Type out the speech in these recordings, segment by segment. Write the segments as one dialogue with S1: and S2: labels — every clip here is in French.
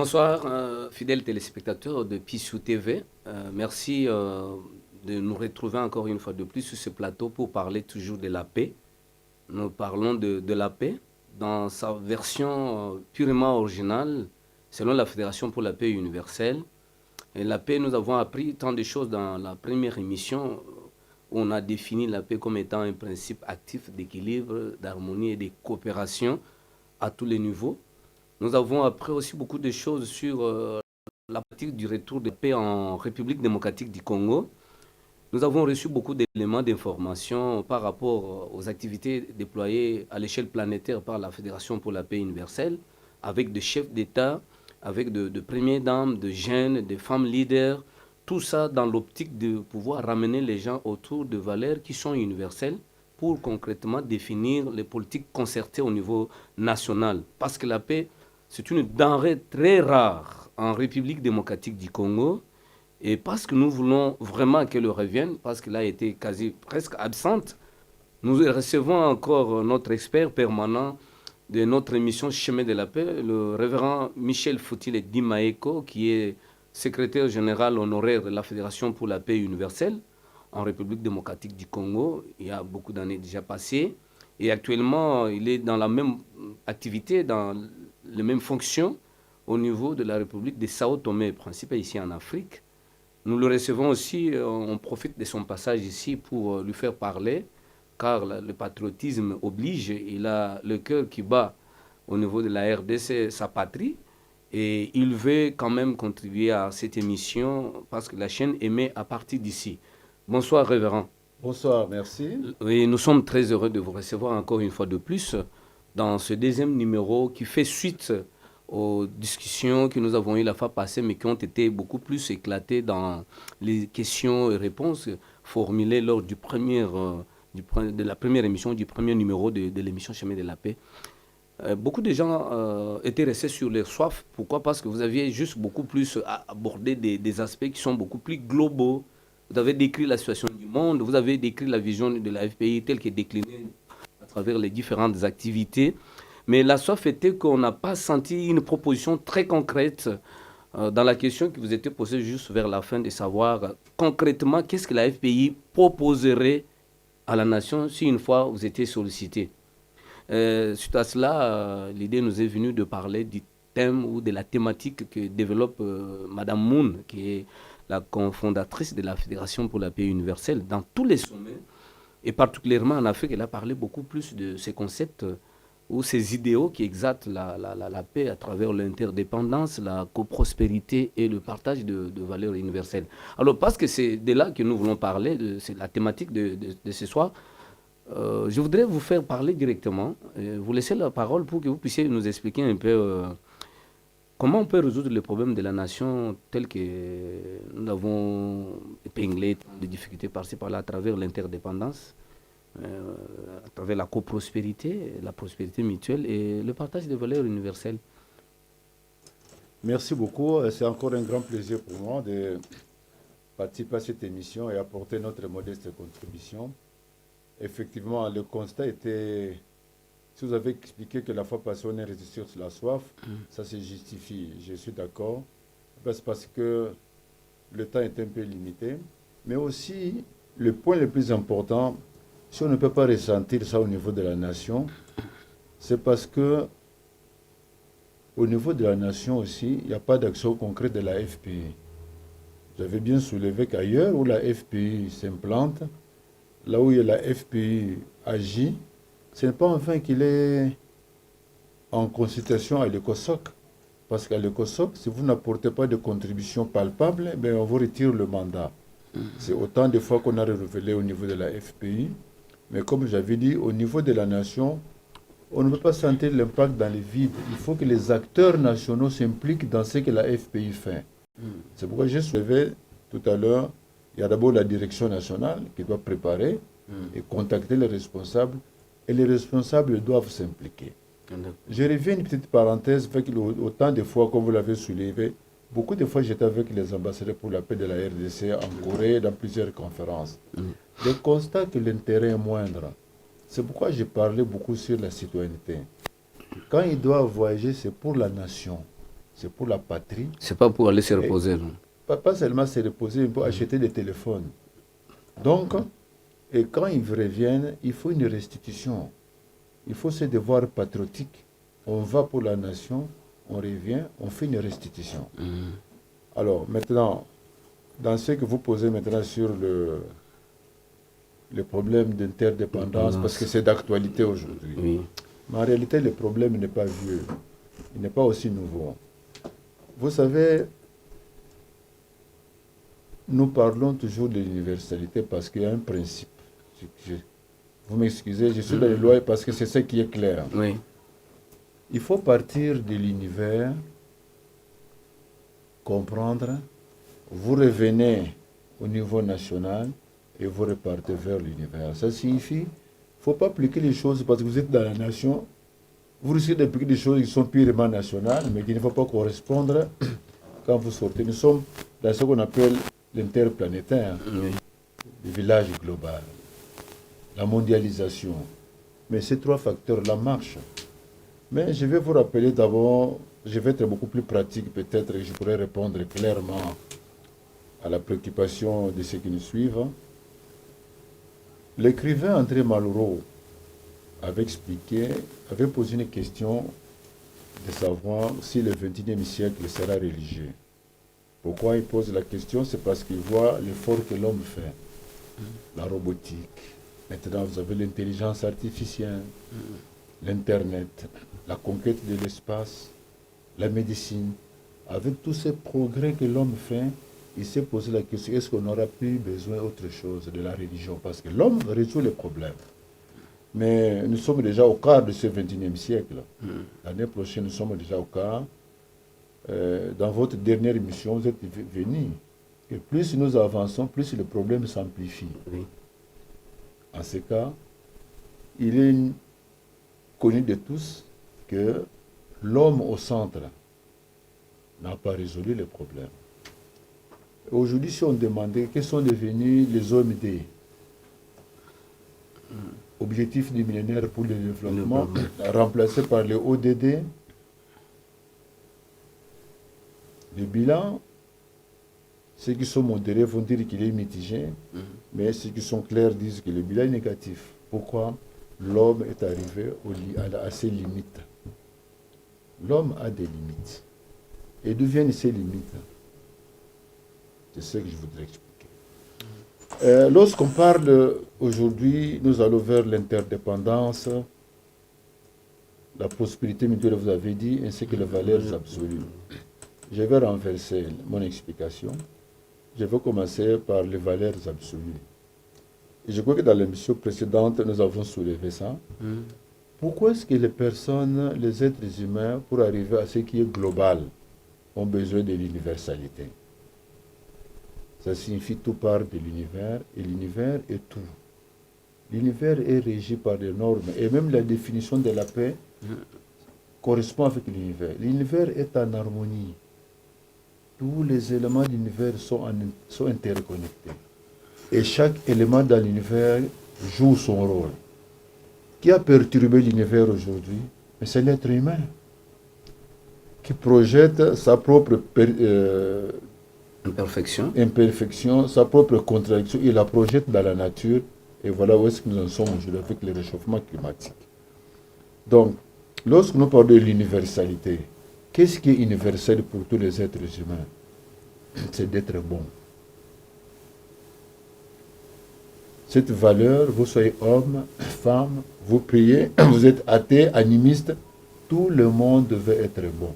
S1: Bonsoir, fidèles téléspectateurs de Pissou TV. Merci de nous retrouver encore une fois de plus sur ce plateau pour parler toujours de la paix. Nous parlons de la paix dans sa version purement originale, selon la Fédération pour la paix universelle. Et la paix, nous avons appris tant de choses dans la première émission où on a défini la paix comme étant un principe actif d'équilibre, d'harmonie et de coopération à tous les niveaux. Nous avons appris aussi beaucoup de choses sur la pratique du retour de paix en République démocratique du Congo. Nous avons reçu beaucoup d'éléments d'information par rapport aux activités déployées à l'échelle planétaire par la Fédération pour la paix universelle, avec des chefs d'État, avec de premières dames, de jeunes, de femmes leaders, tout ça dans l'optique de pouvoir ramener les gens autour de valeurs qui sont universelles pour concrètement définir les politiques concertées au niveau national. Parce que la paix, c'est une denrée très rare en République démocratique du Congo. Et parce que nous voulons vraiment qu'elle revienne, parce qu'elle a été quasi presque absente, nous recevons encore notre expert permanent de notre émission Chemin de la paix, le révérend Michel Foutile Dimaeko, qui est secrétaire général honoraire de la Fédération pour la paix universelle en République démocratique du Congo. Il y a beaucoup d'années déjà passées. Et actuellement, il est dans la même activité, dans les mêmes fonctions au niveau de la République de Sao Tomé et Principe, ici en Afrique. Nous le recevons aussi, on profite de son passage ici pour lui faire parler, car le patriotisme oblige, il a le cœur qui bat au niveau de la RDC, sa patrie, et il veut quand même contribuer à cette émission parce que la chaîne émet à partir d'ici. Bonsoir, révérend.
S2: Bonsoir, merci.
S1: Et nous sommes très heureux de vous recevoir encore une fois de plus dans ce deuxième numéro qui fait suite aux discussions que nous avons eues la fois passée, mais qui ont été beaucoup plus éclatées dans les questions et réponses formulées lors de la première émission, du premier numéro de l'émission Chemin de la paix. Beaucoup de gens étaient restés sur leur soif. Pourquoi? Parce que vous aviez juste beaucoup plus abordé des aspects qui sont beaucoup plus globaux. Vous avez décrit la situation du monde, vous avez décrit la vision de la FPI telle qu'elle est déclinée à travers les différentes activités. Mais la soif était qu'on n'a pas senti une proposition très concrète dans la question qui vous était posée juste vers la fin de savoir concrètement qu'est-ce que la FPI proposerait à la nation si une fois vous étiez sollicité. Suite à cela, l'idée nous est venue de parler du thème ou de la thématique que développe Madame Moon, qui est la cofondatrice de la Fédération pour la paix universelle. Dans tous les sommets, et particulièrement en Afrique, elle a parlé beaucoup plus de ces concepts ou ces idéaux qui exaltent la paix à travers l'interdépendance, la coprospérité et le partage de valeurs universelles. Alors, parce que c'est de là que nous voulons parler, c'est la thématique de ce soir, je voudrais vous faire parler directement, vous laisser la parole pour que vous puissiez nous expliquer un peu comment on peut résoudre les problèmes de la nation tels que nous avons épinglé des difficultés par-ci par-là à travers l'interdépendance, à travers la coprospérité, la prospérité mutuelle et le partage des valeurs universelles.
S2: Merci beaucoup. C'est encore un grand plaisir pour moi de participer à cette émission et apporter notre modeste contribution. Effectivement, le constat était, si vous avez expliqué que la fois passée on est resté sur la soif, ça se justifie, je suis d'accord. C'est parce que le temps est un peu limité, mais aussi le point le plus important, si on ne peut pas ressentir ça au niveau de la nation, c'est parce que au niveau de la nation aussi, il n'y a pas d'action concrète de la FPI. Vous avez bien soulevé qu'ailleurs où la FPI s'implante, là où la FPI agit, ce n'est pas enfin qu'il est en consultation à l'ECOSOC. Parce qu'à l'ECOSOC, si vous n'apportez pas de contribution palpable, ben on vous retire le mandat. C'est autant de fois qu'on a révélé au niveau de la FPI. Mais comme j'avais dit, au niveau de la nation, on ne peut pas sentir l'impact dans les vides. Il faut que les acteurs nationaux s'impliquent dans ce que la FPI fait. C'est pourquoi j'ai soulevé tout à l'heure, il y a d'abord la direction nationale qui doit préparer et contacter les responsables. Et les responsables doivent s'impliquer. Je reviens une petite parenthèse, fait que autant de fois, comme vous l'avez soulevé, beaucoup de fois j'étais avec les ambassadeurs pour la paix de la RDC en Corée, dans plusieurs conférences. Le constat que l'intérêt est moindre. C'est pourquoi j'ai parlé beaucoup sur la citoyenneté. Quand ils doivent voyager, c'est pour la nation. c'est pour la patrie.
S1: C'est pas pour aller se reposer. Non?
S2: Pas seulement se reposer, mais pour acheter des téléphones. Donc, et quand ils reviennent, il faut une restitution. Il faut ce devoir patriotique. On va pour la nation, on revient, on fait une restitution. Alors, maintenant, dans ce que vous posez maintenant sur le problème d'interdépendance, parce que c'est d'actualité aujourd'hui.
S1: Oui.
S2: Mais en réalité, le problème n'est pas vieux. Il n'est pas aussi nouveau. Vous savez, nous parlons toujours de l'universalité parce qu'il y a un principe. Vous m'excusez, je suis dans les lois parce que c'est ce qui est clair.
S1: Oui.
S2: Il faut partir de l'univers, comprendre, vous revenez au niveau national et vous repartez vers l'univers. Ça signifie qu'il ne faut pas appliquer les choses parce que vous êtes dans la nation. Vous risquez d'appliquer des choses qui sont purement nationales, mais qui ne vont pas correspondre quand vous sortez. Nous sommes dans ce qu'on appelle l'interplanétaire, le village global, la mondialisation. Mais ces trois facteurs-là marchent. Mais je vais vous rappeler d'abord, je vais être beaucoup plus pratique peut-être et je pourrais répondre clairement à la préoccupation de ceux qui nous suivent. L'écrivain André Malraux avait expliqué, avait posé une question de savoir si le XXIe siècle sera religieux. Pourquoi il pose la question? C'est parce qu'il voit l'effort que l'homme fait. La robotique. Maintenant, vous avez l'intelligence artificielle, l'Internet, la conquête de l'espace, la médecine. Avec tous ces progrès que l'homme fait, il s'est posé la question, est-ce qu'on n'aura plus besoin d'autre chose de la religion? Parce que l'homme résout les problèmes. Mais nous sommes déjà au quart de ce XXIe siècle. L'année prochaine, nous sommes déjà au quart. Dans votre dernière émission, vous êtes venus. Et plus nous avançons, plus le problème s'amplifie.
S1: Oui.
S2: En ce cas, il est connu de tous que l'homme au centre n'a pas résolu les problèmes. Aujourd'hui, si on demandait quels sont devenus les OMD, objectifs du millénaire pour le développement, remplacés par les ODD, le bilan, ceux qui sont modérés vont dire qu'il est mitigé, mais ceux qui sont clairs disent que le bilan est négatif. Pourquoi? L'homme est arrivé à ses limites. L'homme a des limites. Et d'où viennent ces limites? C'est ce que je voudrais expliquer. Lorsqu'on parle aujourd'hui, nous allons vers l'interdépendance, la prospérité mutuelle, vous avez dit, ainsi que les valeurs absolues. Je vais renverser mon explication. Je vais commencer par les valeurs absolues. Et je crois que dans l'émission précédente, nous avons soulevé ça. Pourquoi est-ce que les personnes, les êtres humains, pour arriver à ce qui est global, ont besoin de l'universalité? Ça signifie tout part de l'univers, et l'univers est tout. L'univers est régi par des normes, et même la définition de la paix correspond avec l'univers. L'univers est en harmonie. Tous les éléments de l'univers sont interconnectés. Et chaque élément dans l'univers joue son rôle. Qui a perturbé l'univers aujourd'hui? C'est l'être humain qui projette sa propre imperfection, sa propre contradiction, il la projette dans la nature, et voilà où est-ce que nous en sommes aujourd'hui avec le réchauffement climatique. Donc, lorsque nous parlons de l'universalité, qu'est-ce qui est universel pour tous les êtres humains? C'est d'être bon. Cette valeur, vous soyez homme, femme, vous priez, vous êtes athée, animiste, tout le monde veut être bon.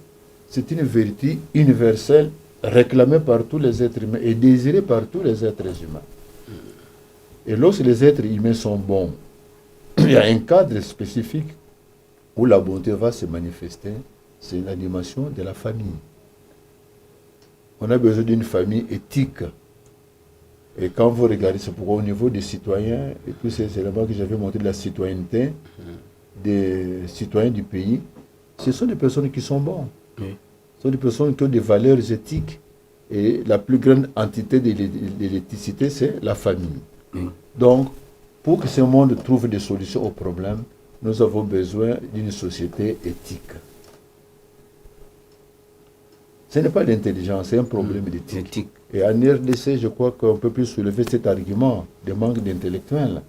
S2: C'est une vérité universelle réclamée par tous les êtres humains et désirée par tous les êtres humains. Et lorsque les êtres humains sont bons, il y a un cadre spécifique où la bonté va se manifester, c'est l'animation de la famille. On a besoin d'une famille éthique. Et quand vous regardez, c'est pourquoi au niveau des citoyens, et tous ces éléments que j'avais montrés de la citoyenneté, des citoyens du pays, ce sont des personnes qui sont bonnes.
S1: Oui.
S2: Ce sont des personnes qui ont des valeurs éthiques. Et la plus grande entité de l'éthicité, c'est la famille.
S1: Oui.
S2: Donc, pour que ce monde trouve des solutions aux problèmes, nous avons besoin d'une société éthique. Ce n'est pas l'intelligence, c'est un problème d'éthique.
S1: Éthique.
S2: Et en RDC, je crois qu'on peut plus soulever cet argument de manque d'intellectuels.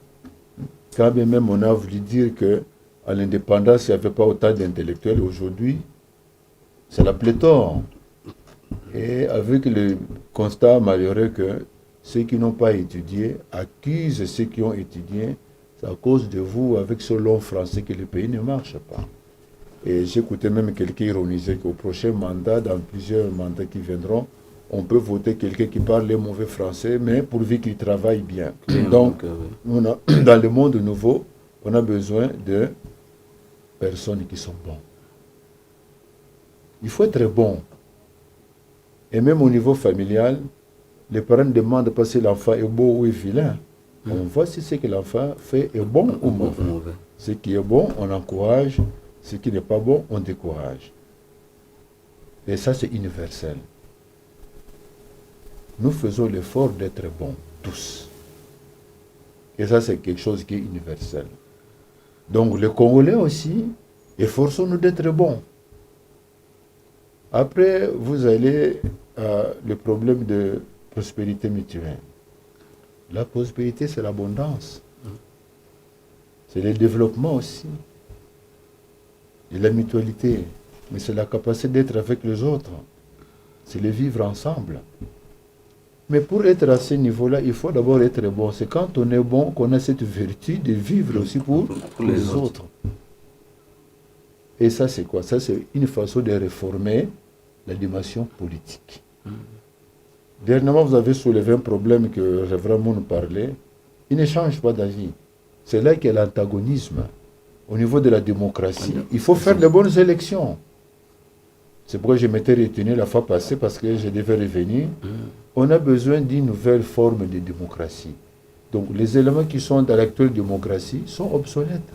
S2: Quand bien même on a voulu dire qu'à l'indépendance, il n'y avait pas autant d'intellectuels, aujourd'hui, c'est la pléthore. Et avec le constat malheureux que ceux qui n'ont pas étudié accusent ceux qui ont étudié, c'est à cause de vous, avec ce long français, que le pays ne marche pas. Et j'écoutais même quelqu'un ironiser qu'au prochain mandat, dans plusieurs mandats qui viendront, on peut voter quelqu'un qui parle le mauvais français, mais pourvu qu'il travaille bien. Donc, dans le monde nouveau, on a besoin de personnes qui sont bonnes. Il faut être bon. Et même au niveau familial, les parents demandent pas si l'enfant est beau ou est vilain. On voit si ce que l'enfant fait est bon ou mauvais. Ce qui est bon, on encourage. Ce qui n'est pas bon, on décourage. Et ça, c'est universel. Nous faisons l'effort d'être bons, tous. Et ça, c'est quelque chose qui est universel. Donc, les Congolais aussi, efforçons-nous d'être bons. Après, vous allez à le problème de prospérité mutuelle. La prospérité, c'est l'abondance. C'est le développement aussi. Et la mutualité. Mais c'est la capacité d'être avec les autres. C'est le vivre ensemble. Mais pour être à ce niveau-là, il faut d'abord être bon. C'est quand on est bon qu'on a cette vertu de vivre aussi pour les autres. Et ça, c'est quoi? Ça, c'est une façon de réformer la dimension politique. Dernièrement, vous avez soulevé un problème que vraiment nous parlait. Il ne change pas d'avis. C'est là qu'il y a l'antagonisme. Au niveau de la démocratie, il faut faire de bonnes élections. C'est pourquoi je m'étais retenu la fois passée, parce que je devais revenir. On a besoin d'une nouvelle forme de démocratie. Donc les éléments qui sont dans l'actuelle démocratie sont obsolètes,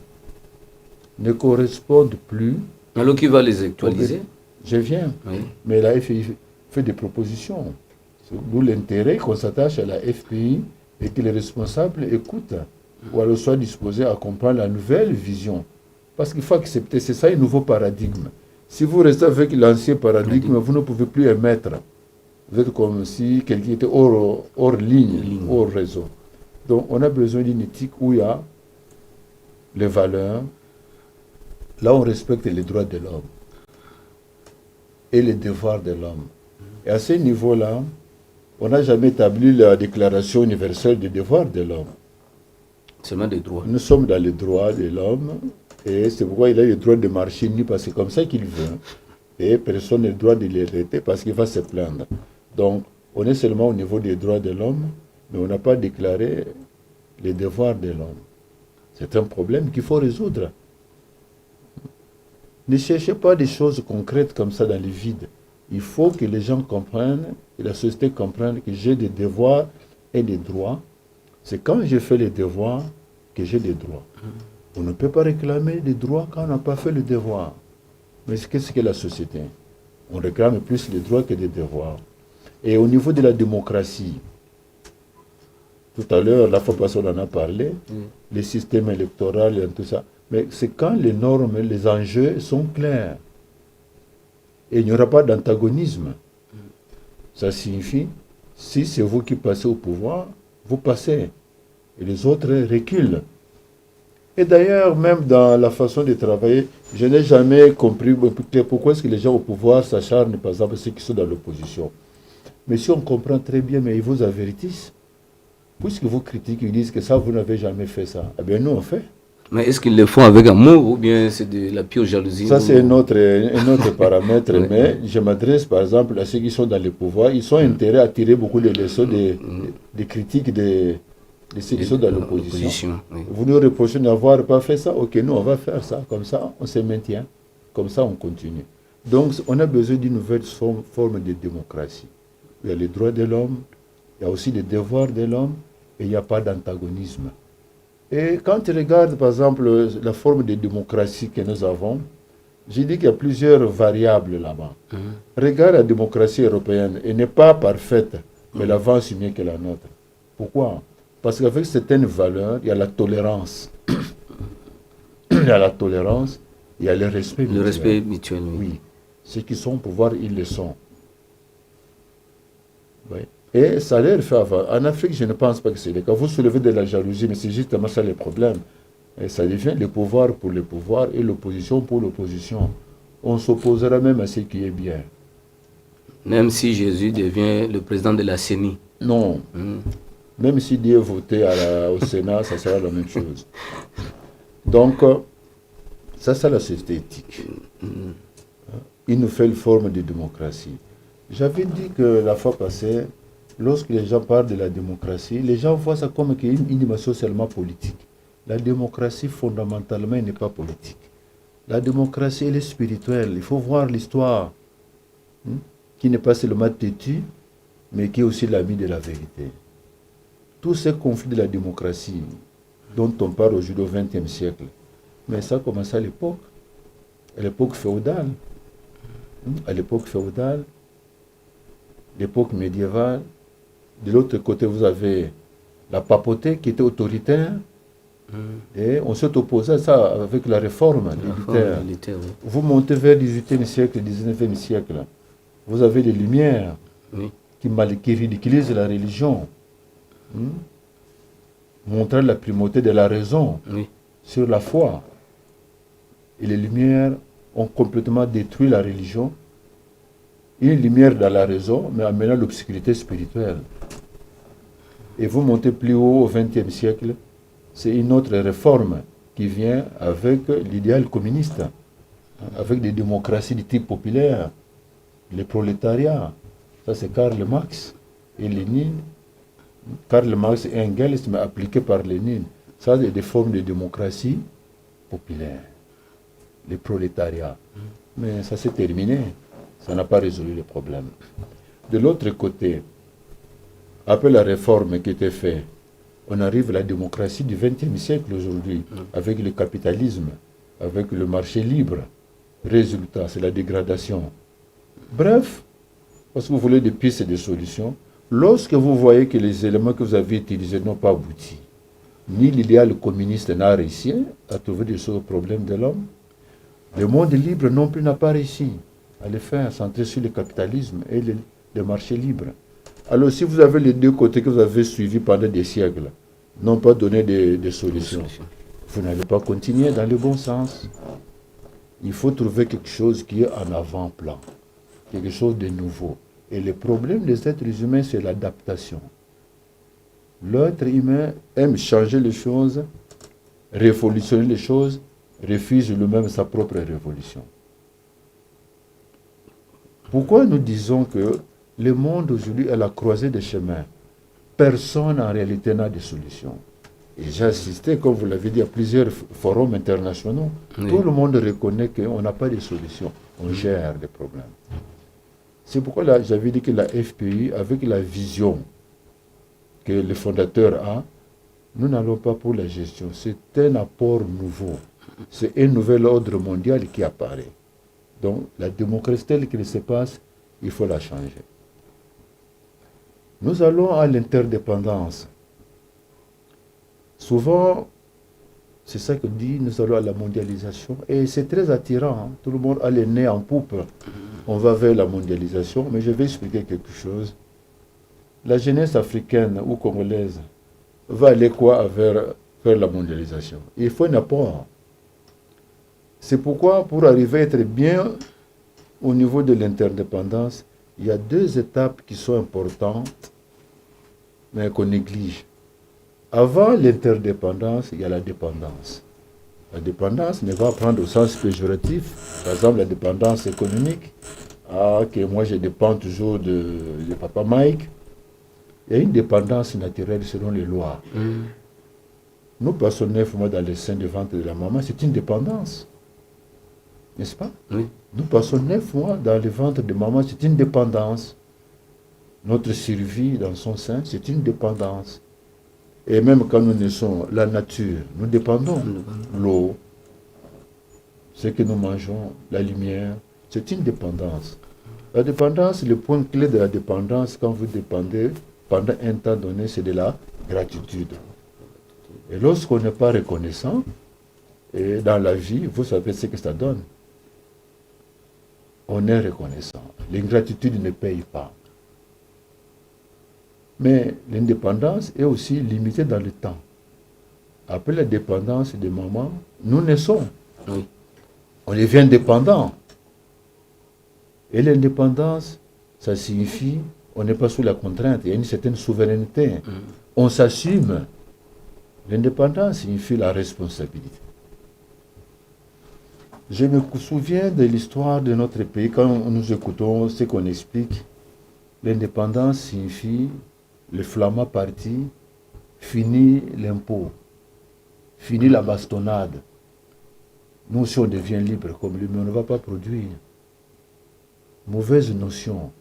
S2: ne correspondent plus.
S1: Alors qui va les actualiser?
S2: Je viens. Oui. Mais la FPI fait des propositions. D'où l'intérêt qu'on s'attache à la FPI et que les responsables écoutent ou alors soient disposés à comprendre la nouvelle vision. Parce qu'il faut accepter, c'est ça un nouveau paradigme. Si vous restez avec l'ancien paradigme, vous ne pouvez plus émettre. Vous êtes comme si quelqu'un était hors ligne, hors réseau. Donc on a besoin d'une éthique où il y a les valeurs, là on respecte les droits de l'homme et les devoirs de l'homme. Et à ce niveau-là, on n'a jamais établi la déclaration universelle des devoirs de l'homme.
S1: Seulement des droits.
S2: Nous sommes dans les droits de l'homme et c'est pourquoi il a le droit de marcher nu parce que c'est comme ça qu'il veut. Et personne n'a le droit de l'arrêter parce qu'il va se plaindre. Donc, on est seulement au niveau des droits de l'homme, mais on n'a pas déclaré les devoirs de l'homme. C'est un problème qu'il faut résoudre. Ne cherchez pas des choses concrètes comme ça dans le vide. Il faut que les gens comprennent, que la société comprenne que j'ai des devoirs et des droits. C'est quand je fais les devoirs que j'ai des droits. On ne peut pas réclamer des droits quand on n'a pas fait le devoir. Mais qu'est-ce que la société? On réclame plus les droits que des devoirs. Et au niveau de la démocratie, tout à l'heure, la fois passée, on en a parlé, les systèmes électoraux et tout ça. Mais c'est quand les normes, les enjeux sont clairs. Et il n'y aura pas d'antagonisme. Ça signifie, si c'est vous qui passez au pouvoir, vous passez. Et les autres reculent. Et d'ailleurs, même dans la façon de travailler, je n'ai jamais compris pourquoi est-ce que les gens au pouvoir s'acharnent, par exemple, ceux qui sont dans l'opposition. Mais si on comprend très bien, mais ils vous avertissent. Puisque vous critiquez, ils disent que ça, vous n'avez jamais fait ça. Eh bien, nous, on fait.
S1: Mais est-ce qu'ils le font avec amour ou bien c'est de la pure jalousie?
S2: Ça, c'est un autre paramètre. Oui. Mais je m'adresse, par exemple, à ceux qui sont dans le pouvoir. Ils sont intérêts à tirer beaucoup de leçons des critiques de ceux qui sont dans l'opposition. Oui. Vous nous reprochez de n'avoir pas fait ça. Ok, nous, on va faire ça. Comme ça, on se maintient. Comme ça, on continue. Donc, on a besoin d'une nouvelle forme de démocratie. Il y a les droits de l'homme, il y a aussi les devoirs de l'homme, et il n'y a pas d'antagonisme. Et quand tu regardes, par exemple, la forme de démocratie que nous avons, j'ai dit qu'il y a plusieurs variables là-bas. Regarde la démocratie européenne, elle n'est pas parfaite, mais elle avance mieux que la nôtre. Pourquoi? Parce qu'avec certaines valeurs, il y a la tolérance. Il y a la tolérance, il y a le respect mutuel.
S1: Le respect mutuel,
S2: oui. Ceux qui sont au pouvoir, ils le sont. Oui. Et ça leur fait avoir. En Afrique, je ne pense pas que c'est le cas. Vous soulevez de la jalousie, mais c'est justement ça le problème. Et ça devient le pouvoir pour le pouvoir et l'opposition pour l'opposition. On s'opposera même à ce qui est bien.
S1: Même si Jésus devient le président de la CENI.
S2: Non. Même si Dieu votait au Sénat, ça sera la même chose. Donc, ça, c'est la société éthique. Il nous fait une forme de démocratie. J'avais dit que la fois passée, lorsque les gens parlent de la démocratie, les gens voient ça comme une dimension seulement politique. La démocratie, fondamentalement, n'est pas politique. La démocratie, elle est spirituelle. Il faut voir l'histoire, qui n'est pas seulement têtue, mais qui est aussi l'ami de la vérité. Tous ces conflits de la démocratie dont on parle aujourd'hui au XXe siècle, mais ça a commencé à l'époque féodale. À l'époque féodale, l'époque médiévale. De l'autre côté, vous avez la papauté qui était autoritaire. Et on s'est opposé à ça avec la réforme militaire. Oui. Vous montez vers le XVIIIe siècle, le XIXe siècle. Vous avez les Lumières qui ridiculisent la religion. Montrant la primauté de la raison sur la foi. Et les Lumières ont complètement détruit la religion. Une lumière dans la raison, mais amenant l'obscurité spirituelle. Et vous montez plus haut au XXe siècle, c'est une autre réforme qui vient avec l'idéal communiste, avec des démocraties de type populaire, le prolétariat. Ça, c'est Karl Marx et Lénine. Karl Marx et Engels, mais appliqué par Lénine. Ça, c'est des formes de démocratie populaire, le prolétariat. Mais ça s'est terminé. Ça n'a pas résolu le problème. De l'autre côté, après la réforme qui était faite, on arrive à la démocratie du XXe siècle aujourd'hui, avec le capitalisme, avec le marché libre. Résultat, c'est la dégradation. Bref, parce que vous voulez des pistes et des solutions, lorsque vous voyez que les éléments que vous avez utilisés n'ont pas abouti, ni l'idéal communiste n'a réussi à trouver des solutions aux problèmes de l'homme, le monde libre non plus n'a pas réussi à le faire, centré sur le capitalisme et le marché libre. Alors si vous avez les deux côtés que vous avez suivis pendant des siècles, n'ont pas donné des solutions, vous n'allez pas continuer dans le bon sens. Il faut trouver quelque chose qui est en avant-plan, quelque chose de nouveau. Et le problème des êtres humains, c'est l'adaptation. L'être humain aime changer les choses, révolutionner les choses, refuse lui-même sa propre révolution. Pourquoi nous disons que le monde aujourd'hui est à la croisée des chemins? Personne en réalité n'a de solution. Et j'ai assisté, comme vous l'avez dit, à plusieurs forums internationaux. Oui. Tout le monde reconnaît qu'on n'a pas de solution. On gère des problèmes. C'est pourquoi là, j'avais dit que la FPI, avec la vision que le fondateur a, nous n'allons pas pour la gestion. C'est un apport nouveau. C'est un nouvel ordre mondial qui apparaît. Donc, la démocratie telle qu'elle se passe, il faut la changer. Nous allons à l'interdépendance. Souvent, c'est ça que dit, nous allons à la mondialisation. Et c'est très attirant. Hein. Tout le monde a les nez en poupe. On va vers la mondialisation. Mais je vais expliquer quelque chose. La jeunesse africaine ou congolaise va aller quoi vers la mondialisation? Il faut un apport. C'est pourquoi, pour arriver à être bien au niveau de l'interdépendance, il y a deux étapes qui sont importantes, mais qu'on néglige. Avant l'interdépendance, il y a la dépendance. La dépendance ne va prendre au sens péjoratif. Par exemple, la dépendance économique. Ah, que moi je dépends toujours de papa Mike. Il y a une dépendance naturelle selon les lois. Nous passons 9 mois dans le sein du ventre de la maman, c'est une dépendance. N'est-ce pas? Oui. Nous passons 9 mois dans le ventre de maman, c'est une dépendance. Notre survie dans son sein, c'est une dépendance. Et même quand nous naissons, la nature, nous dépendons. L'eau, ce que nous mangeons, la lumière, c'est une dépendance. La dépendance, le point clé de la dépendance, quand vous dépendez, pendant un temps donné, c'est de la gratitude. Et lorsqu'on n'est pas reconnaissant, et dans la vie, vous savez ce que ça donne. On est reconnaissant. L'ingratitude ne paye pas. Mais l'indépendance est aussi limitée dans le temps. Après la dépendance de maman, nous naissons.
S1: Oui.
S2: On devient indépendant. Et l'indépendance, ça signifie on n'est pas sous la contrainte, il y a une certaine souveraineté. On s'assume. L'indépendance signifie la responsabilité. Je me souviens de l'histoire de notre pays, quand nous écoutons ce qu'on explique, l'indépendance signifie le flamand parti, fini l'impôt, fini la bastonnade. Nous aussi on devient libre comme lui, mais on ne va pas produire. Mauvaise notion.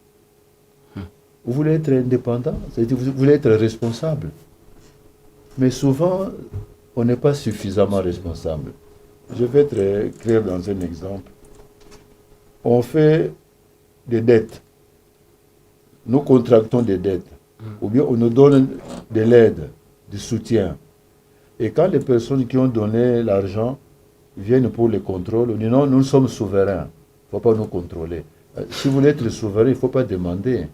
S2: Vous voulez être indépendant, c'est-à-dire vous voulez être responsable. Mais souvent, on n'est pas suffisamment responsable. Je vais être clair dans un exemple. On fait des dettes. Nous contractons des dettes. Ou bien on nous donne de l'aide, du soutien. Et quand les personnes qui ont donné l'argent viennent pour les contrôles, on dit non, nous sommes souverains. Il ne faut pas nous contrôler. Si vous voulez être souverain, il ne faut pas demander.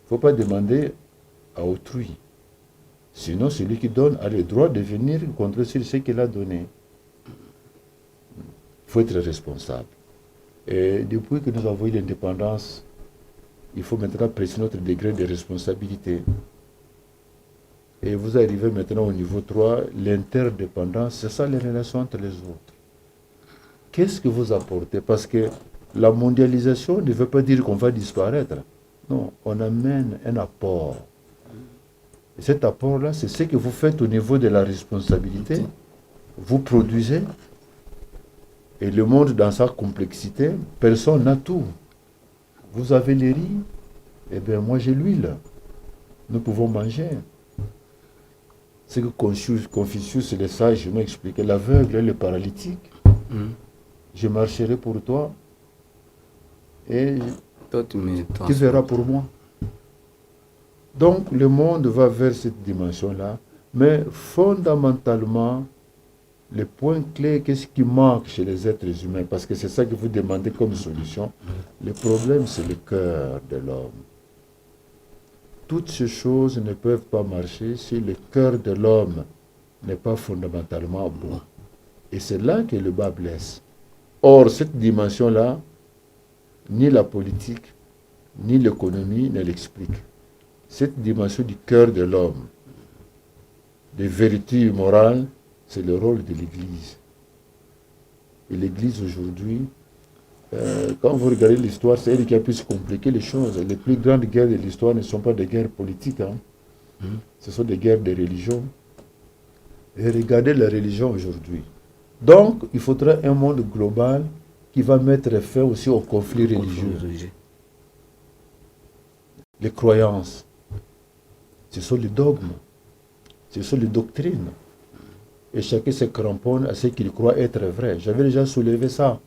S2: Il ne faut pas demander à autrui. Sinon, celui qui donne a le droit de venir contrôler sur ce qu'il a donné. Il faut être responsable. Et depuis que nous avons eu l'indépendance, il faut maintenant préciser notre degré de responsabilité. Et vous arrivez maintenant au niveau 3, l'interdépendance, c'est ça les relations entre les autres. Qu'est-ce que vous apportez? Parce que la mondialisation ne veut pas dire qu'on va disparaître. Non, on amène un apport. Et cet apport-là, c'est ce que vous faites au niveau de la responsabilité. Vous produisez. Et le monde, dans sa complexité, personne n'a tout. Vous avez les riz, eh bien moi j'ai l'huile. Nous pouvons manger. C'est que Confucius, le sage, m'a expliqué, l'aveugle et le paralytique. Je marcherai pour toi et
S1: Toi,
S2: tu verras pour moi. Donc le monde va vers cette dimension-là, mais fondamentalement, le point clé, qu'est-ce qui manque chez les êtres humains? Parce que c'est ça que vous demandez comme solution. Le problème, c'est le cœur de l'homme. Toutes ces choses ne peuvent pas marcher si le cœur de l'homme n'est pas fondamentalement bon. Et c'est là que le bas blesse. Or, cette dimension-là, ni la politique, ni l'économie ne l'expliquent. Cette dimension du cœur de l'homme, des vertus morales, c'est le rôle de l'Église. Et l'Église aujourd'hui, quand vous regardez l'histoire, c'est elle qui a pu se compliquer les choses. Les plus grandes guerres de l'histoire ne sont pas des guerres politiques. Ce sont des guerres de religion. Et regardez la religion aujourd'hui. Donc, il faudra un monde global qui va mettre fin aussi aux conflits religieux. Les croyances, ce sont les dogmes, ce sont les doctrines. Et chacun se cramponne à ce qu'il croit être vrai. J'avais déjà soulevé ça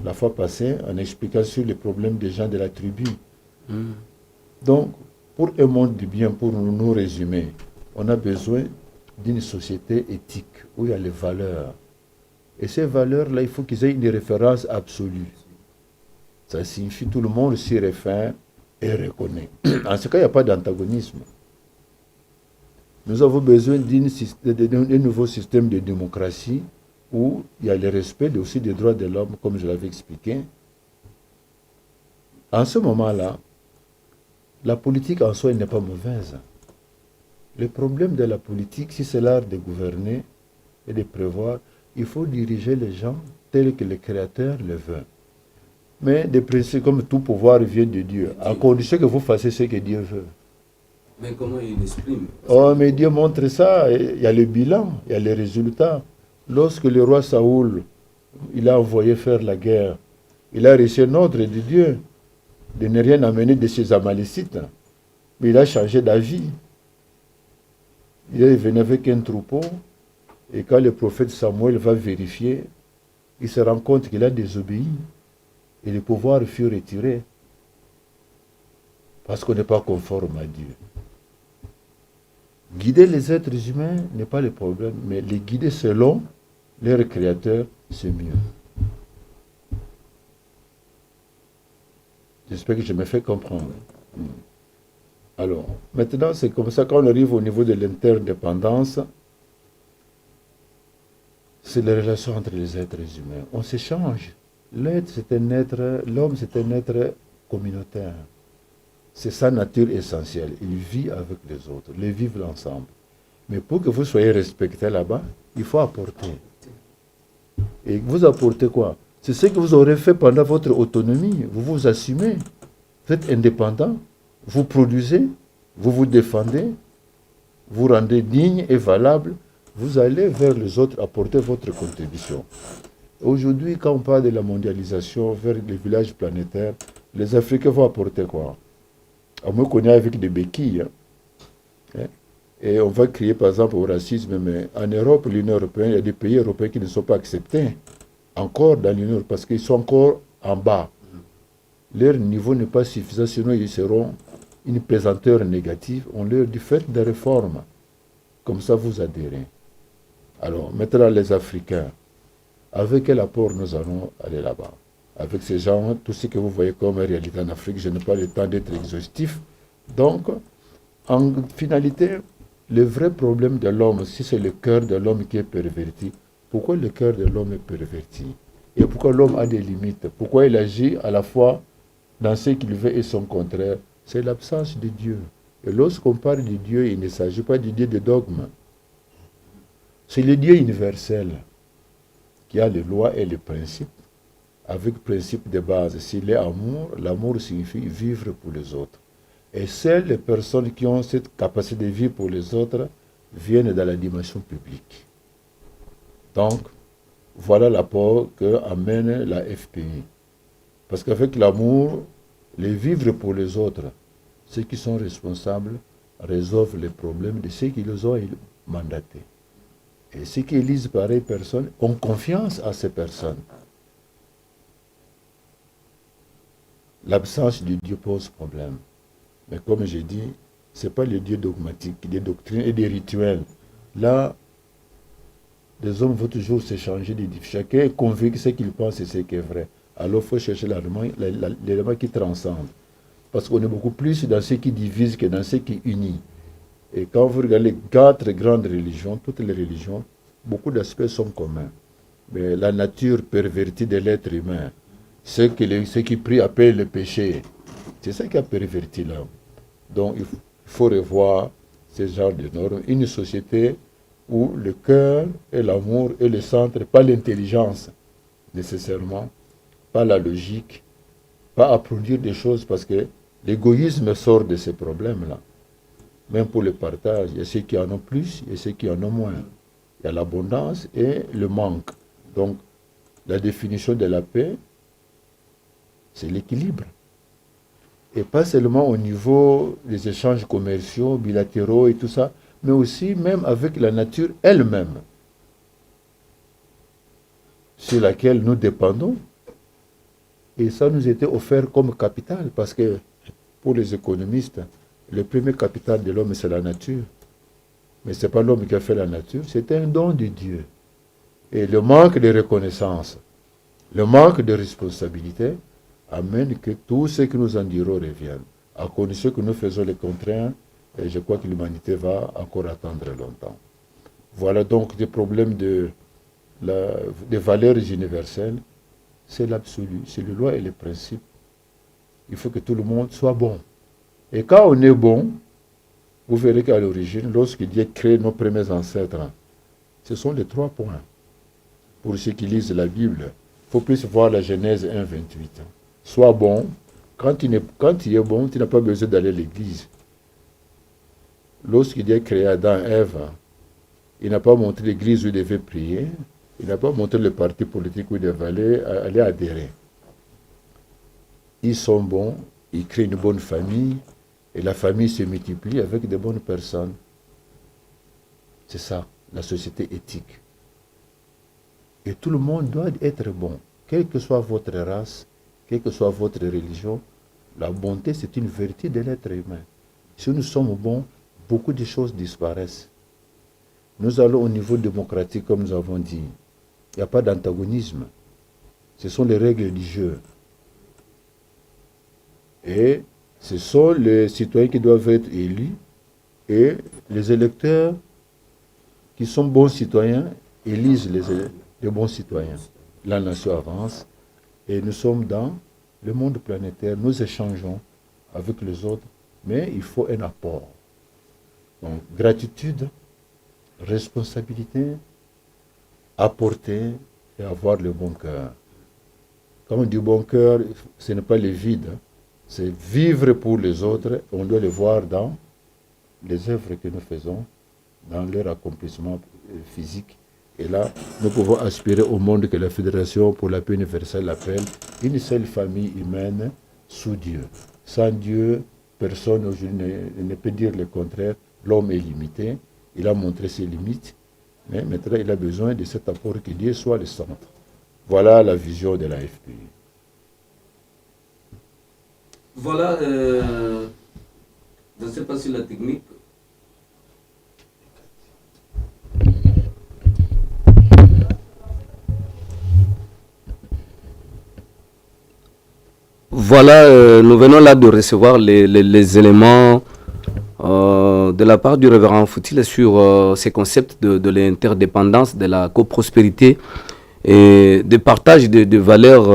S2: la fois passée en expliquant sur les problèmes des gens de la tribu. Donc, pour un monde du bien, pour nous résumer, on a besoin d'une société éthique où il y a les valeurs. Et ces valeurs-là, il faut qu'ils aient une référence absolue. Ça signifie que tout le monde s'y réfère et reconnaît. En ce cas, il n'y a pas d'antagonisme. Nous avons besoin d'un nouveau système de démocratie où il y a le respect aussi des droits de l'homme, comme je l'avais expliqué. En ce moment-là, la politique en soi elle n'est pas mauvaise. Le problème de la politique, si c'est l'art de gouverner et de prévoir, il faut diriger les gens tels que le Créateur le veut. Mais des principes comme tout pouvoir vient de Dieu, à condition que vous fassiez ce que Dieu veut.
S1: Mais comment il exprime?
S2: Oh, mais Dieu montre ça, il y a le bilan, il y a les résultats. Lorsque le roi Saoul, il a envoyé faire la guerre, il a reçu un ordre de Dieu de ne rien amener de ces Amalécites. Mais il a changé d'avis. Il est venu avec un troupeau, et quand le prophète Samuel va vérifier, il se rend compte qu'il a désobéi, et le pouvoir fut retiré, parce qu'on n'est pas conforme à Dieu. Guider les êtres humains n'est pas le problème, mais les guider selon leur Créateur, c'est mieux. J'espère que je me fais comprendre. Alors, maintenant, c'est comme ça, quand on arrive au niveau de l'interdépendance, c'est la relation entre les êtres humains. On s'échange. L'homme, c'est un être communautaire. C'est sa nature essentielle. Il vit avec les autres, les vivent ensemble. Mais pour que vous soyez respecté là-bas, il faut apporter. Et vous apportez quoi? C'est ce que vous aurez fait pendant votre autonomie. Vous vous assumez. Vous êtes indépendant. Vous produisez. Vous vous défendez. Vous rendez digne et valable. Vous allez vers les autres apporter votre contribution. Aujourd'hui, quand on parle de la mondialisation vers les villages planétaires, les Africains vont apporter quoi? On me connaît avec des béquilles. Hein? Et on va crier par exemple au racisme, mais en Europe, l'Union européenne, il y a des pays européens qui ne sont pas acceptés encore dans l'Union européenne parce qu'ils sont encore en bas. Leur niveau n'est pas suffisant, sinon ils seront une pesanteur négative. On leur dit faites des réformes. Comme ça, vous adhérez. Alors, maintenant, les Africains, avec quel apport nous allons aller là-bas? Avec ces gens, tout ce que vous voyez comme réalité en Afrique, je n'ai pas le temps d'être exhaustif. Donc, en finalité, le vrai problème de l'homme, si c'est le cœur de l'homme qui est perverti, pourquoi le cœur de l'homme est perverti? Et pourquoi l'homme a des limites? Pourquoi il agit à la fois dans ce qu'il veut et son contraire? C'est l'absence de Dieu. Et lorsqu'on parle de Dieu, il ne s'agit pas du Dieu de dogme. C'est le Dieu universel qui a les lois et les principes, avec principe de base. S'il est amour, l'amour signifie vivre pour les autres. Et seules les personnes qui ont cette capacité de vivre pour les autres viennent dans la dimension publique. Donc, voilà l'apport qu'amène la FPI. Parce qu'avec l'amour, les vivre pour les autres, ceux qui sont responsables résolvent les problèmes de ceux qui les ont mandatés. Et ceux qui élisent pareilles personnes ont confiance à ces personnes. L'absence de Dieu pose problème. Mais comme j'ai dit, ce n'est pas le Dieu dogmatique, des doctrines et des rituels. Là, les hommes vont toujours s'échanger des différences. Chacun est convaincu que ce qu'il pense et ce qui est vrai. Alors il faut chercher l'élément qui transcende. Parce qu'on est beaucoup plus dans ce qui divise que dans ce qui unit. Et quand vous regardez les 4 grandes religions, toutes les religions, beaucoup d'aspects sont communs. Mais la nature pervertie de l'être humain, ce qui prie appelle le péché, c'est ça qui a perverti l'homme. Donc il faut revoir ce genre de normes. Une société où le cœur et l'amour est le centre, pas l'intelligence nécessairement, pas la logique, pas à produire des choses parce que l'égoïsme sort de ces problèmes-là. Même pour le partage, il y a ceux qui en ont plus et ceux qui en ont moins. Il y a l'abondance et le manque. Donc, la définition de la paix, c'est l'équilibre. Et pas seulement au niveau des échanges commerciaux, bilatéraux et tout ça, mais aussi même avec la nature elle-même, sur laquelle nous dépendons. Et ça nous était offert comme capital, parce que pour les économistes, le premier capital de l'homme, c'est la nature. Mais ce n'est pas l'homme qui a fait la nature, c'est un don de Dieu. Et le manque de reconnaissance, le manque de responsabilité amène que tout ce que nous en dirons revienne. À condition que nous faisons les contraintes, et je crois que l'humanité va encore attendre longtemps. Voilà donc des problèmes des valeurs universelles. C'est l'absolu, c'est les lois et les principes. Il faut que tout le monde soit bon. Et quand on est bon, vous verrez qu'à l'origine, lorsque Dieu crée nos premiers ancêtres, ce sont les 3 points. Pour ceux qui lisent la Bible, il faut plus voir la Genèse 1, 28. Sois bon. Quand tu es bon, tu n'as pas besoin d'aller à l'église. Lorsque Dieu a créé Adam et Ève, il n'a pas montré l'église où ils devaient prier. Il n'a pas montré le parti politique où ils devaient aller adhérer. Ils sont bons, ils créent une bonne famille, et la famille se multiplie avec de bonnes personnes. C'est ça, la société éthique. Et tout le monde doit être bon, quelle que soit votre race, quelle que soit votre religion. La bonté, c'est une vertu de l'être humain. Si nous sommes bons, beaucoup de choses disparaissent. Nous allons au niveau démocratique, comme nous avons dit. Il n'y a pas d'antagonisme. Ce sont les règles du jeu. Et Ce sont les citoyens qui doivent être élus et les électeurs qui sont bons citoyens élisent les bons citoyens. La nation avance et nous sommes dans le monde planétaire. Nous échangeons avec les autres, mais il faut un apport. Donc, gratitude, responsabilité, apporter et avoir le bon cœur. Quand on dit bon cœur, ce n'est pas le vide, hein. C'est vivre pour les autres. On doit le voir dans les œuvres que nous faisons, dans leur accomplissement physique. Et là, nous pouvons aspirer au monde que la Fédération pour la paix universelle appelle une seule famille humaine sous Dieu. Sans Dieu, personne aujourd'hui ne peut dire le contraire. L'homme est limité, il a montré ses limites, mais maintenant il a besoin de cet apport que Dieu soit le centre. Voilà la vision de l'AFP.
S1: Voilà, je ne sais pas si la technique. Voilà, nous venons là de recevoir les éléments de la part du révérend Foutile sur ces concepts de l'interdépendance, de la coprospérité et de partage de valeurs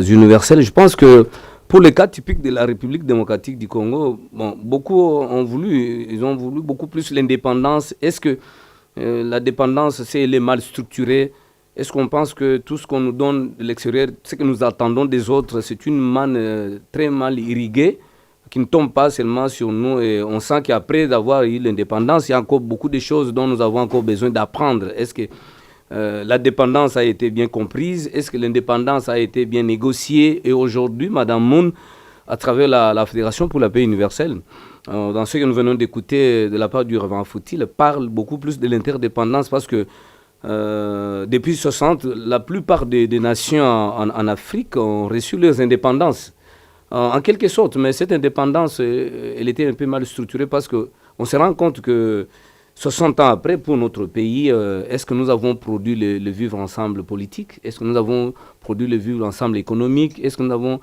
S1: universelles. Je pense que pour le cas typique de la République démocratique du Congo, bon, ils ont voulu beaucoup plus l'indépendance. Est-ce que la dépendance, c'est elle est mal structurée? Est-ce qu'on pense que tout ce qu'on nous donne de l'extérieur, ce que nous attendons des autres, c'est une manne très mal irriguée qui ne tombe pas seulement sur nous? Et on sent qu'après avoir eu l'indépendance, il y a encore beaucoup de choses dont nous avons encore besoin d'apprendre. Est-ce que la dépendance a été bien comprise? Est-ce que l'indépendance a été bien négociée? Et aujourd'hui, Mme Moon, à travers la Fédération pour la paix universelle, dans ce que nous venons d'écouter de la part du révérend Foutile, parle beaucoup plus de l'interdépendance parce que depuis 60, la plupart des nations en Afrique ont reçu leurs indépendances. En quelque sorte, mais cette indépendance, elle était un peu mal structurée parce qu'on se rend compte que 60 ans après, pour notre pays, est-ce que nous avons produit le vivre ensemble politique? Est-ce que nous avons produit le vivre ensemble économique? Est-ce que nous avons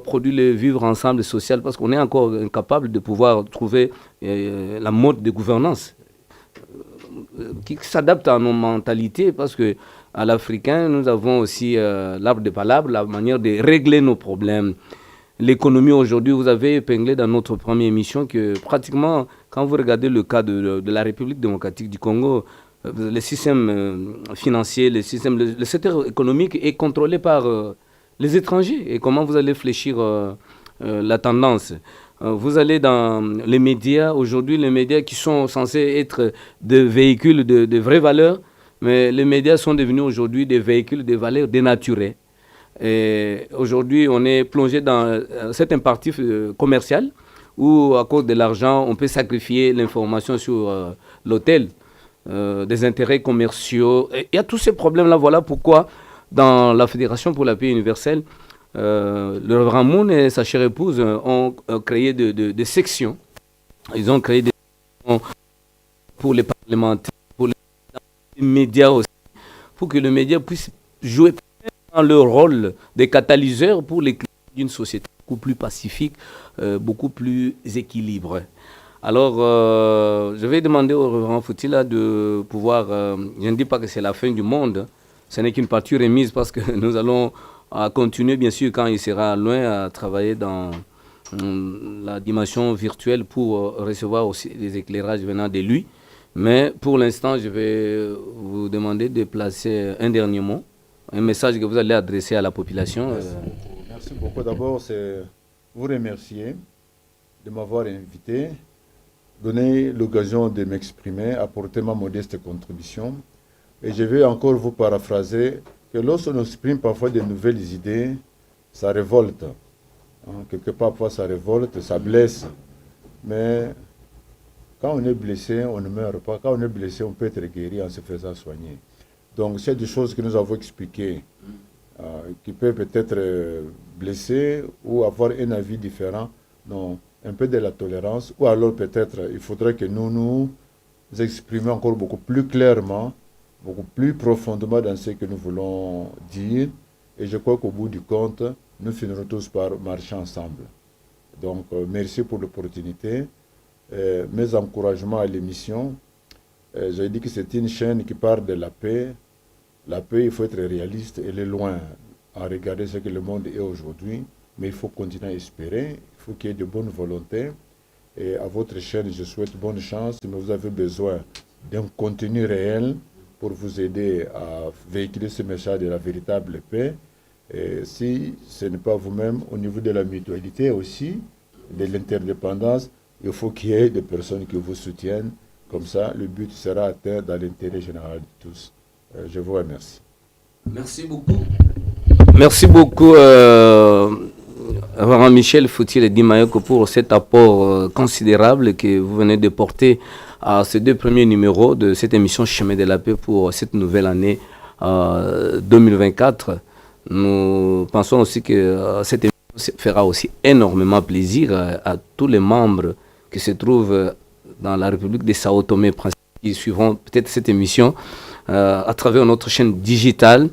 S1: produit le vivre ensemble social? Parce qu'on est encore incapable de pouvoir trouver la mode de gouvernance qui s'adapte à nos mentalités, parce que à l'Africain, nous avons aussi l'arbre de palabre, la manière de régler nos problèmes. L'économie aujourd'hui, vous avez épinglé dans notre première émission que pratiquement, quand vous regardez le cas de la République démocratique du Congo, le système financier, le secteur économique est contrôlé par les étrangers. Et comment vous allez fléchir la tendance? Vous allez dans les médias, aujourd'hui les médias qui sont censés être des véhicules de vraies valeurs, mais les médias sont devenus aujourd'hui des véhicules de valeurs dénaturées. Et aujourd'hui, on est plongé dans cet impératif commercial où, à cause de l'argent, on peut sacrifier l'information sur l'autel des intérêts commerciaux. Et il y a tous ces problèmes-là. Voilà pourquoi, dans la Fédération pour la paix universelle, le révérend Moon et sa chère épouse ont créé des sections. Ils ont créé des sections pour les parlementaires, pour les médias aussi, pour que le média puisse jouer leur rôle de catalyseur pour les clients d'une société beaucoup plus pacifique, beaucoup plus équilibrée. Alors, je vais demander au révérend Foutila de pouvoir, je ne dis pas que c'est la fin du monde, ce n'est qu'une partie remise parce que nous allons continuer, bien sûr, quand il sera loin, à travailler dans la dimension virtuelle pour recevoir aussi des éclairages venant de lui. Mais pour l'instant, je vais vous demander de placer un dernier mot, un message que vous allez adresser à la population.
S2: Merci beaucoup. D'abord, c'est vous remercier de m'avoir invité, donner l'occasion de m'exprimer, apporter ma modeste contribution. Et je vais encore vous paraphraser que lorsqu'on exprime parfois de nouvelles idées, ça révolte. Quelque part, parfois, ça révolte, ça blesse. Mais quand on est blessé, on ne meurt pas. Quand on est blessé, on peut être guéri en se faisant soigner. Donc, c'est des choses que nous avons expliquées, qui peuvent peut-être blesser ou avoir un avis différent. Non, un peu de la tolérance. Ou alors, peut-être, il faudrait que nous exprimions encore beaucoup plus clairement, beaucoup plus profondément dans ce que nous voulons dire. Et je crois qu'au bout du compte, nous finirons tous par marcher ensemble. Donc, merci pour l'opportunité. Mes encouragements à l'émission. J'ai dit que c'est une chaîne qui parle de la paix. La paix, il faut être réaliste, elle est loin à regarder ce que le monde est aujourd'hui, mais il faut continuer à espérer, il faut qu'il y ait de bonnes volontés. Et à votre chaîne, je souhaite bonne chance, mais vous avez besoin d'un contenu réel pour vous aider à véhiculer ce message de la véritable paix. Et si ce n'est pas vous-même, au niveau de la mutualité aussi, de l'interdépendance, il faut qu'il y ait des personnes qui vous soutiennent. Comme ça, le but sera atteint dans l'intérêt général de tous. Je vous remercie.
S1: Merci beaucoup. Merci beaucoup, Michel Foutier-Dimayoko, pour cet apport considérable que vous venez de porter à ces 2 premiers numéros de cette émission Chemin de la Paix pour cette nouvelle année 2024. Nous pensons aussi que cette émission fera aussi énormément plaisir à tous les membres qui se trouvent dans la République de Sao Tomé, qui suivront peut-être cette émission à travers notre chaîne digitale.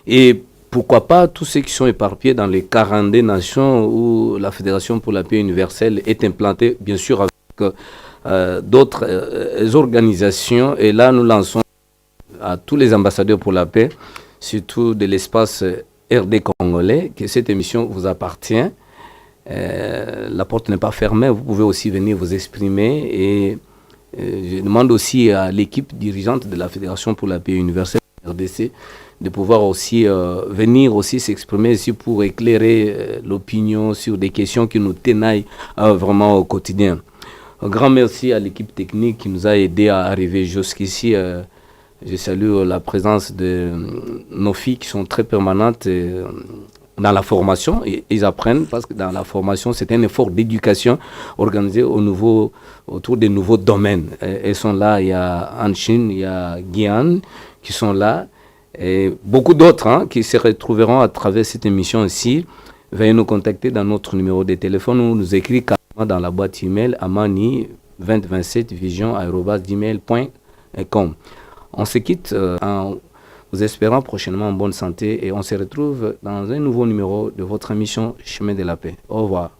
S1: Et pourquoi pas tous ceux qui sont éparpillés dans les 42 nations où la Fédération pour la paix universelle est implantée, bien sûr avec d'autres organisations. Et là, nous lançons à tous les ambassadeurs pour la paix, surtout de l'espace RD congolais, que cette émission vous appartient. La porte n'est pas fermée, vous pouvez aussi venir vous exprimer. Et je demande aussi à l'équipe dirigeante de la Fédération pour la paix universelle, RDC, de pouvoir aussi venir aussi s'exprimer ici pour éclairer l'opinion sur des questions qui nous tenaillent vraiment au quotidien. Un grand merci à l'équipe technique qui nous a aidés à arriver jusqu'ici. Je salue la présence de nos filles qui sont très permanentes dans la formation. Et ils apprennent parce que dans la formation, c'est un effort d'éducation organisé autour des nouveaux domaines. Elles sont là, il y a Anshin, il y a Guyane qui sont là. Et beaucoup d'autres qui se retrouveront à travers cette émission ici. Veuillez nous contacter dans notre numéro de téléphone ou nous écrire carrément dans la boîte email amani2027vision@gmail.com. On se quitte en vous espérant prochainement en bonne santé et on se retrouve dans un nouveau numéro de votre émission Chemin de la Paix. Au revoir.